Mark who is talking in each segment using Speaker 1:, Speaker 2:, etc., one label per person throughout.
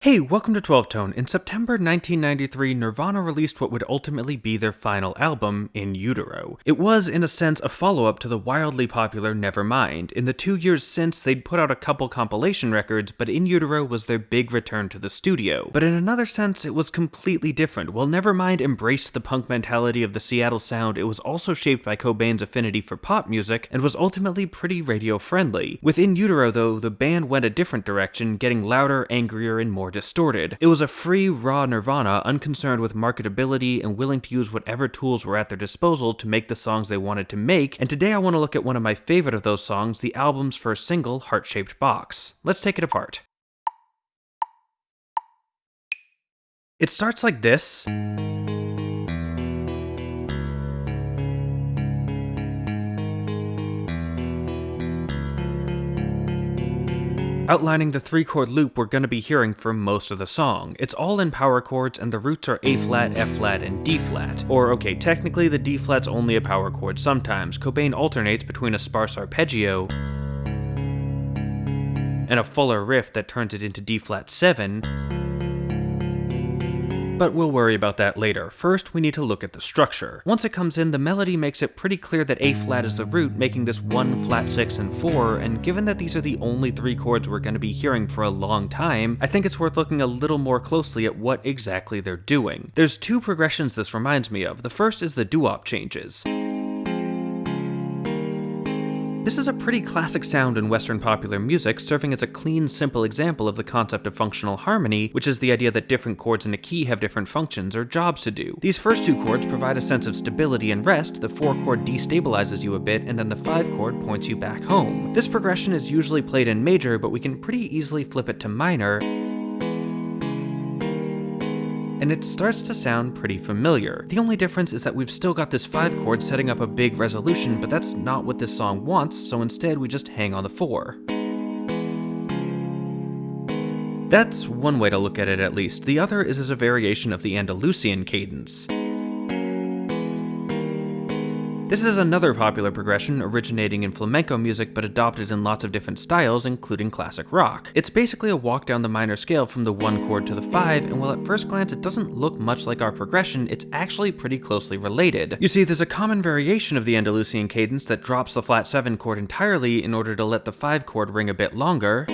Speaker 1: Hey, welcome to 12 Tone. In September 1993, Nirvana released what would ultimately be their final album, In Utero. It was, in a sense, a follow-up to the wildly popular Nevermind. In the 2 years since, they'd put out a couple compilation records, but In Utero was their big return to the studio. But in another sense, it was completely different. While Nevermind embraced the punk mentality of the Seattle sound, it was also shaped by Cobain's affinity for pop music, and was ultimately pretty radio-friendly. With In Utero, though, the band went a different direction, getting louder, angrier, and more distorted. It was a free, raw Nirvana, unconcerned with marketability and willing to use whatever tools were at their disposal to make the songs they wanted to make, and today I want to look at one of my favorite of those songs, the album's first single, Heart-Shaped Box. Let's take it apart. It starts like this, outlining the 3-chord loop we're going to be hearing for most of the song. It's all in power chords, and the roots are A-flat, F-flat, and D-flat. Or, okay, technically the D-flat's only a power chord sometimes. Cobain alternates between a sparse arpeggio and a fuller riff that turns it into D-flat 7, but we'll worry about that later. First, we need to look at the structure. Once it comes in, the melody makes it pretty clear that A-flat is the root, making this 1, flat 6, and 4, and given that these are the only 3 chords we're going to be hearing for a long time, I think it's worth looking a little more closely at what exactly they're doing. There's 2 progressions this reminds me of. The first is the doo-wop changes. This is a pretty classic sound in Western popular music, serving as a clean, simple example of the concept of functional harmony, which is the idea that different chords in a key have different functions or jobs to do. These first 2 chords provide a sense of stability and rest, the 4 chord destabilizes you a bit, and then the 5 chord points you back home. This progression is usually played in major, but we can pretty easily flip it to minor, and it starts to sound pretty familiar. The only difference is that we've still got this 5 chord setting up a big resolution, but that's not what this song wants, so instead we just hang on the 4. That's one way to look at it at least. The other is as a variation of the Andalusian Cadence. This is another popular progression originating in flamenco music but adopted in lots of different styles, including classic rock. It's basically a walk down the minor scale from the 1 chord to the 5, and while at first glance it doesn't look much like our progression, it's actually pretty closely related. You see, there's a common variation of the Andalusian Cadence that drops the flat 7 chord entirely in order to let the 5 chord ring a bit longer.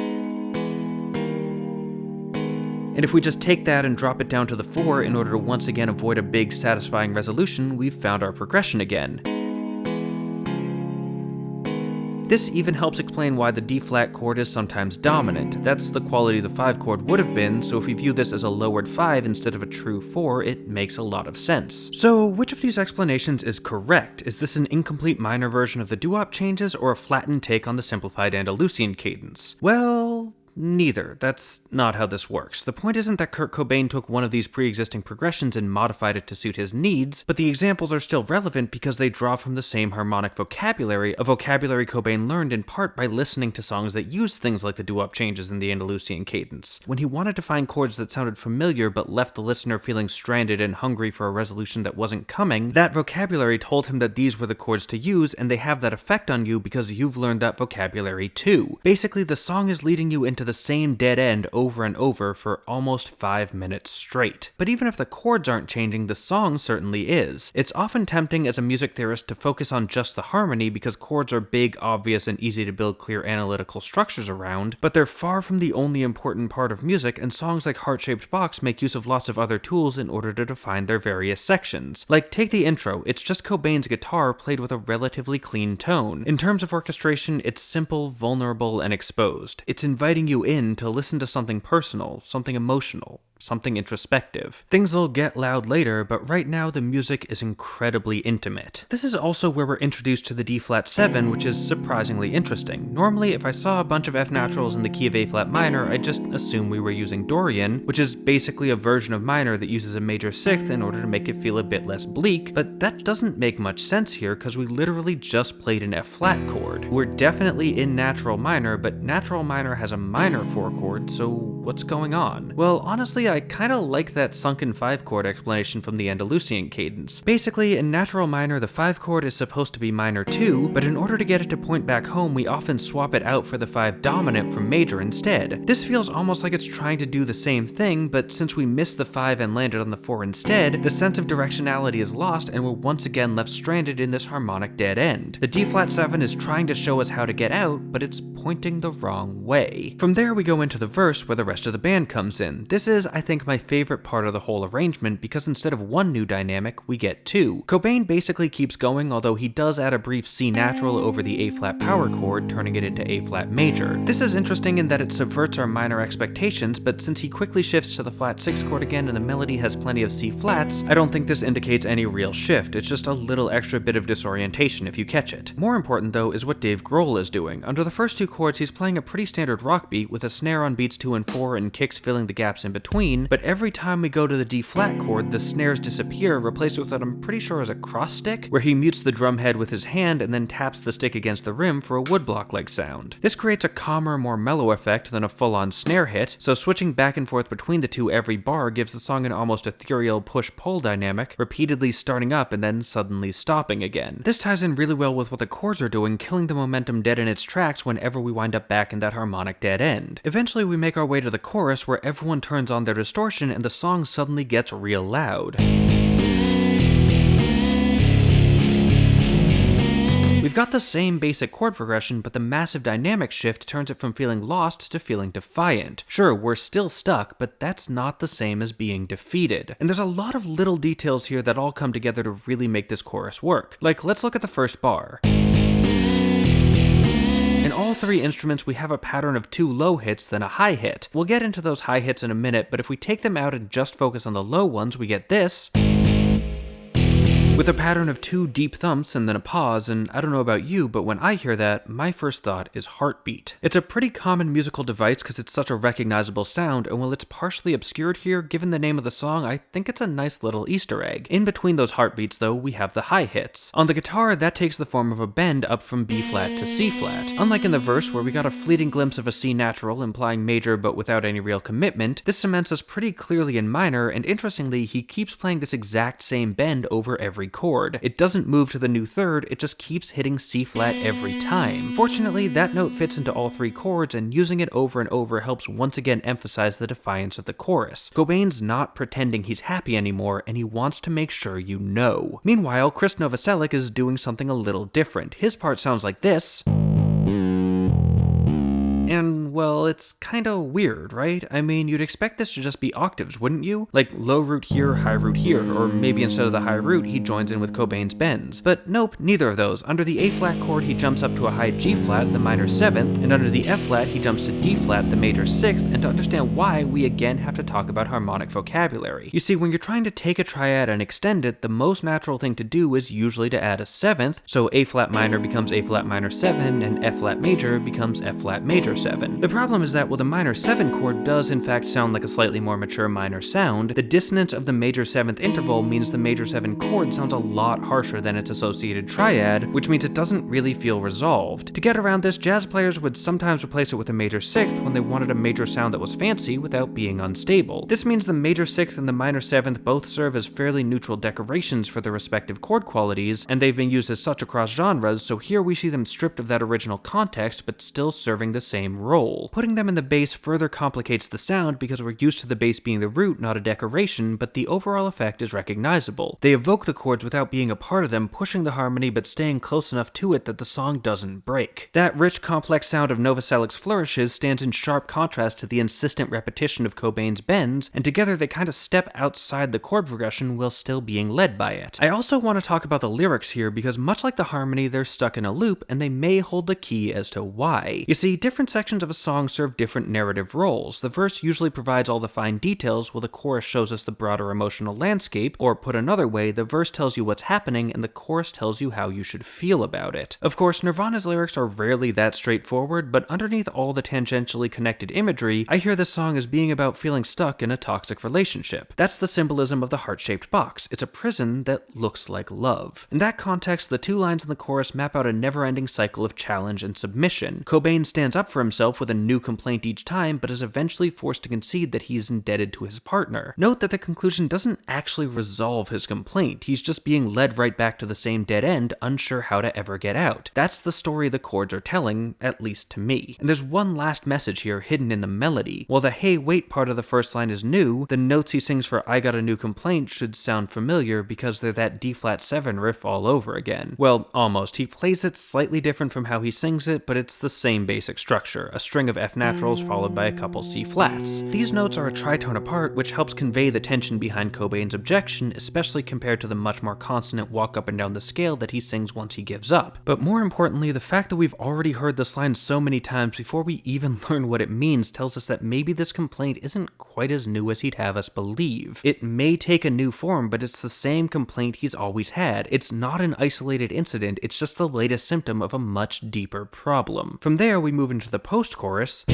Speaker 1: And if we just take that and drop it down to the 4 in order to once again avoid a big, satisfying resolution, we've found our progression again. This even helps explain why the D-flat chord is sometimes dominant. That's the quality the 5 chord would have been, so if we view this as a lowered 5 instead of a true 4, it makes a lot of sense. So, which of these explanations is correct? Is this an incomplete minor version of the doo-wop changes, or a flattened take on the simplified Andalusian cadence? Well, neither. That's not how this works. The point isn't that Kurt Cobain took one of these pre-existing progressions and modified it to suit his needs, but the examples are still relevant because they draw from the same harmonic vocabulary, a vocabulary Cobain learned in part by listening to songs that used things like the doo-wop changes in the Andalusian cadence. When he wanted to find chords that sounded familiar but left the listener feeling stranded and hungry for a resolution that wasn't coming, that vocabulary told him that these were the chords to use, and they have that effect on you because you've learned that vocabulary too. Basically, the song is leading you into the same dead end over and over for almost 5 minutes straight. But even if the chords aren't changing, the song certainly is. It's often tempting as a music theorist to focus on just the harmony because chords are big, obvious, and easy to build clear analytical structures around, but they're far from the only important part of music, and songs like Heart-Shaped Box make use of lots of other tools in order to define their various sections. Like, take the intro, it's just Cobain's guitar played with a relatively clean tone. In terms of orchestration, it's simple, vulnerable, and exposed. It's inviting you in to listen to something personal, something emotional, something introspective. Things will get loud later, but right now the music is incredibly intimate. This is also where we're introduced to the D-flat 7, which is surprisingly interesting. Normally, if I saw a bunch of F naturals in the key of A-flat minor, I'd just assume we were using Dorian, which is basically a version of minor that uses a major 6th in order to make it feel a bit less bleak, but that doesn't make much sense here because we literally just played an F-flat chord. We're definitely in natural minor, but natural minor has a minor 4 chord, so what's going on? Well, honestly, I kinda like that sunken 5-chord explanation from the Andalusian Cadence. Basically, in natural minor, the 5 chord is supposed to be minor 2, but in order to get it to point back home, we often swap it out for the 5 dominant from major instead. This feels almost like it's trying to do the same thing, but since we missed the 5 and landed on the 4 instead, the sense of directionality is lost and we're once again left stranded in this harmonic dead end. The D-flat 7 is trying to show us how to get out, but it's pointing the wrong way. From there we go into the verse where the rest of the band comes in. This is, I think, my favorite part of the whole arrangement because instead of one new dynamic, we get 2. Cobain basically keeps going, although he does add a brief C natural over the A-flat power chord, turning it into A-flat major. This is interesting in that it subverts our minor expectations, but since he quickly shifts to the flat 6 chord again and the melody has plenty of C flats, I don't think this indicates any real shift. It's just a little extra bit of disorientation if you catch it. More important though is what Dave Grohl is doing. Under the first 2 chords he's playing a pretty standard rock beat with a snare on beats 2 and 4 and kicks filling the gaps in between, but every time we go to the D flat chord the snares disappear, replaced with what I'm pretty sure is a cross stick, where he mutes the drum head with his hand and then taps the stick against the rim for a woodblock-like sound. This creates a calmer, more mellow effect than a full-on snare hit, so switching back and forth between the two every bar gives the song an almost ethereal push-pull dynamic, repeatedly starting up and then suddenly stopping again. This ties in really well with what the chords are doing, killing the momentum dead in its tracks whenever we wind up back in that harmonic dead end. Eventually we make our way to the chorus where everyone turns on their distortion and the song suddenly gets real loud. We've got the same basic chord progression, but the massive dynamic shift turns it from feeling lost to feeling defiant. Sure, we're still stuck, but that's not the same as being defeated. And there's a lot of little details here that all come together to really make this chorus work. Like, let's look at the first bar. In all 3 instruments, we have a pattern of 2 low hits, then a high hit. We'll get into those high hits in a minute, but if we take them out and just focus on the low ones, we get this, with a pattern of 2 deep thumps and then a pause, and I don't know about you, but when I hear that, my first thought is heartbeat. It's a pretty common musical device because it's such a recognizable sound, and while it's partially obscured here, given the name of the song, I think it's a nice little Easter egg. In between those heartbeats, though, we have the high hits. On the guitar, that takes the form of a bend up from B flat to C flat. Unlike in the verse, where we got a fleeting glimpse of a C natural implying major but without any real commitment, this cements us pretty clearly in minor, and interestingly, he keeps playing this exact same bend over every chord. It doesn't move to the new third, it just keeps hitting C flat every time. Fortunately, that note fits into all 3 chords, and using it over and over helps once again emphasize the defiance of the chorus. Cobain's not pretending he's happy anymore, and he wants to make sure you know. Meanwhile, Chris Novoselic is doing something a little different. His part sounds like this. And, well, it's kinda weird, right? I mean, you'd expect this to just be octaves, wouldn't you? Like low root here, high root here, or maybe instead of the high root, he joins in with Cobain's bends. But nope, neither of those. Under the A-flat chord, he jumps up to a high G-flat, the minor 7th, and under the F-flat, he jumps to D-flat, the major 6th, and to understand why, we again have to talk about harmonic vocabulary. You see, when you're trying to take a triad and extend it, the most natural thing to do is usually to add a 7th, so A-flat minor becomes A-flat minor 7, and F-flat major becomes F-flat major 7. The problem is that while the minor 7 chord does in fact sound like a slightly more mature minor sound, the dissonance of the major 7th interval means the major 7 chord sounds a lot harsher than its associated triad, which means it doesn't really feel resolved. To get around this, jazz players would sometimes replace it with a major 6th when they wanted a major sound that was fancy without being unstable. This means the major 6th and the minor 7th both serve as fairly neutral decorations for their respective chord qualities, and they've been used as such across genres, so here we see them stripped of that original context but still serving the same role. Putting them in the bass further complicates the sound because we're used to the bass being the root, not a decoration, but the overall effect is recognizable. They evoke the chords without being a part of them, pushing the harmony but staying close enough to it that the song doesn't break. That rich, complex sound of Novoselic's flourishes stands in sharp contrast to the insistent repetition of Cobain's bends, and together they kind of step outside the chord progression while still being led by it. I also want to talk about the lyrics here because much like the harmony, they're stuck in a loop, and they may hold the key as to why. You see, different sections of a song serve different narrative roles. The verse usually provides all the fine details, while the chorus shows us the broader emotional landscape, or put another way, the verse tells you what's happening and the chorus tells you how you should feel about it. Of course, Nirvana's lyrics are rarely that straightforward, but underneath all the tangentially connected imagery, I hear this song as being about feeling stuck in a toxic relationship. That's the symbolism of the heart-shaped box. It's a prison that looks like love. In that context, the 2 lines in the chorus map out a never-ending cycle of challenge and submission. Cobain stands up for himself with a new complaint each time, but is eventually forced to concede that he's indebted to his partner. Note that the conclusion doesn't actually resolve his complaint, he's just being led right back to the same dead end, unsure how to ever get out. That's the story the chords are telling, at least to me. And there's one last message here hidden in the melody. While the "hey wait" part of the first line is new, the notes he sings for "I Got a New Complaint" should sound familiar because they're that D-flat 7 riff all over again. Well, almost. He plays it slightly different from how he sings it, but it's the same basic structure, a string of F naturals followed by a couple C flats. These notes are a tritone apart, which helps convey the tension behind Cobain's objection, especially compared to the much more consonant walk up and down the scale that he sings once he gives up. But more importantly, the fact that we've already heard this line so many times before we even learn what it means tells us that maybe this complaint isn't quite as new as he'd have us believe. It may take a new form, but it's the same complaint he's always had. It's not an isolated incident, it's just the latest symptom of a much deeper problem. From there, we move into the post-chorus,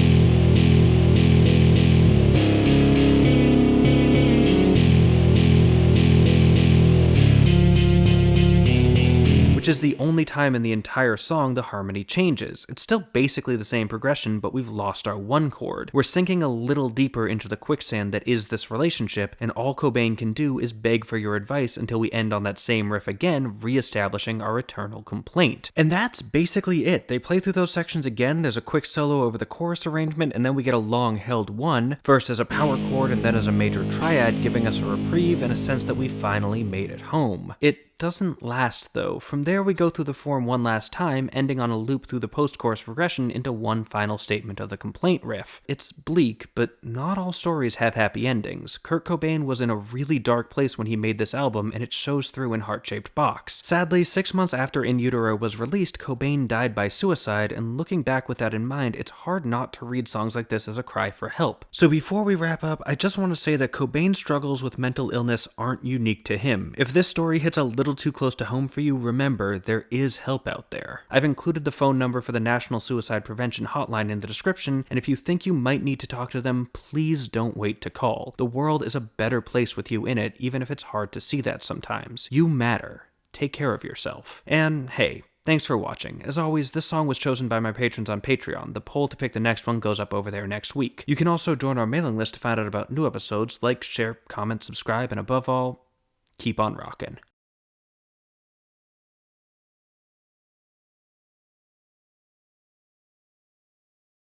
Speaker 1: which is the only time in the entire song the harmony changes. It's still basically the same progression, but we've lost our one chord. We're sinking a little deeper into the quicksand that is this relationship, and all Cobain can do is beg for your advice until we end on that same riff again, re-establishing our eternal complaint. And that's basically it. They play through those sections again, there's a quick solo over the chorus arrangement, and then we get a long held one, first as a power chord and then as a major triad, giving us a reprieve and a sense that we finally made it home. It doesn't last though. From there we go through the form one last time, ending on a loop through the post-chorus progression into one final statement of the complaint riff. It's bleak, but not all stories have happy endings. Kurt Cobain was in a really dark place when he made this album, and it shows through in Heart-Shaped Box. Sadly, 6 months after In Utero was released, Cobain died by suicide, and looking back with that in mind, it's hard not to read songs like this as a cry for help. So before we wrap up, I just want to say that Cobain's struggles with mental illness aren't unique to him. If this story hits a little too close to home for you, remember, there is help out there. I've included the phone number for the National Suicide Prevention Hotline in the description, and if you think you might need to talk to them, please don't wait to call. The world is a better place with you in it, even if it's hard to see that sometimes. You matter. Take care of yourself. And hey, thanks for watching. As always, this song was chosen by my patrons on Patreon. The poll to pick the next one goes up over there next week. You can also join our mailing list to find out about new episodes, like, share, comment, subscribe, and above all, keep on rockin'.